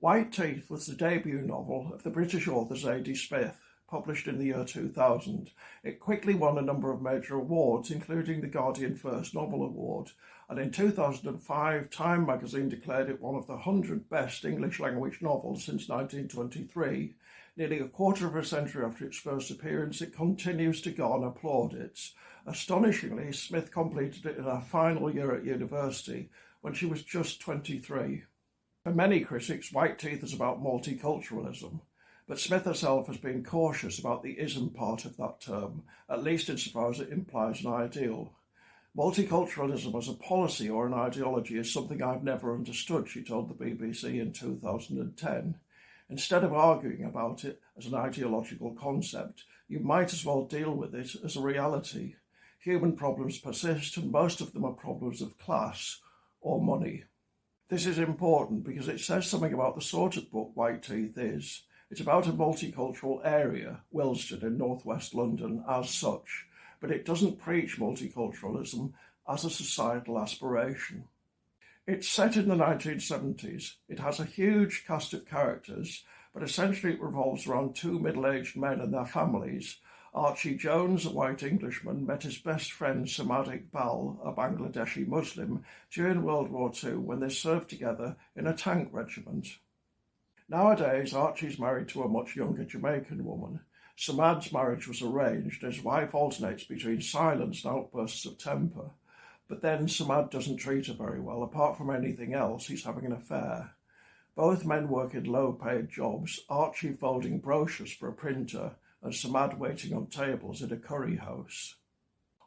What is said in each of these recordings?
White Teeth was the debut novel of the British author Zadie Smith, published in the year 2000. It quickly won a number of major awards, including the Guardian First Novel Award, and in 2005 Time magazine declared it one of the 100 best English-language novels since 1923. Nearly a quarter of a century after its first appearance, it continues to garner plaudits. Astonishingly, Smith completed it in her final year at university when she was just 23. For many critics, White Teeth is about multiculturalism, but Smith herself has been cautious about the ism part of that term, at least insofar as it implies an ideal. Multiculturalism as a policy or an ideology is something I've never understood, she told the BBC in 2010. Instead of arguing about it as an ideological concept, you might as well deal with it as a reality. Human problems persist, and most of them are problems of class or money. This is important because it says something about the sort of book White Teeth is. It's about a multicultural area, Willesden in northwest London, as such, but it doesn't preach multiculturalism as a societal aspiration. It's set in the 1970s. It has a huge cast of characters, but essentially it revolves around two middle-aged men and their families. Archie Jones, a white Englishman, met his best friend Samad Iqbal, a Bangladeshi Muslim, during World War II when they served together in a tank regiment. Nowadays, Archie's married to a much younger Jamaican woman. Samad's marriage was arranged, and his wife alternates between silence and outbursts of temper. But then Samad doesn't treat her very well. Apart from anything else, he's having an affair. Both men work in low-paid jobs, Archie folding brochures for a printer, and Samad waiting on tables in a curry house.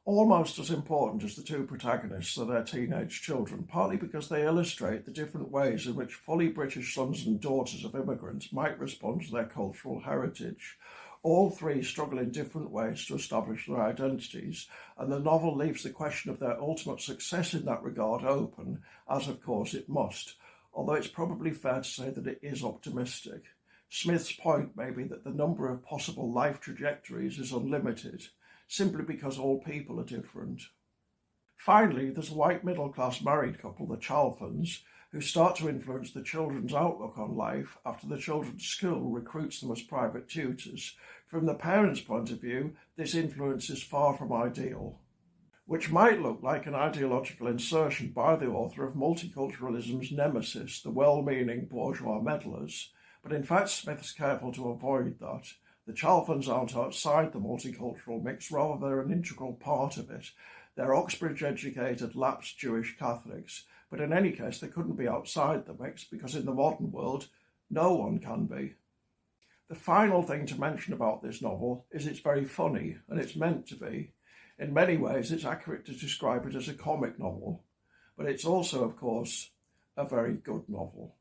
Almost as important as the two protagonists are their teenage children, partly because they illustrate the different ways in which fully British sons and daughters of immigrants might respond to their cultural heritage. All three struggle in different ways to establish their identities, and the novel leaves the question of their ultimate success in that regard open, as of course it must, although it's probably fair to say that it is optimistic. Smith's point may be that the number of possible life trajectories is unlimited, simply because all people are different. Finally, there's a white middle-class married couple, the Chalfans, who start to influence the children's outlook on life after the children's school recruits them as private tutors. From the parents' point of view, this influence is far from ideal, which might look like an ideological insertion by the author of multiculturalism's nemesis, the well-meaning bourgeois meddlers. But in fact, Smith is careful to avoid that. The Chalfans aren't outside the multicultural mix, rather they're an integral part of it. They're Oxbridge-educated, lapsed Jewish Catholics, but in any case they couldn't be outside the mix because in the modern world, no one can be. The final thing to mention about this novel is it's very funny, and it's meant to be. In many ways, it's accurate to describe it as a comic novel, but it's also, of course, a very good novel.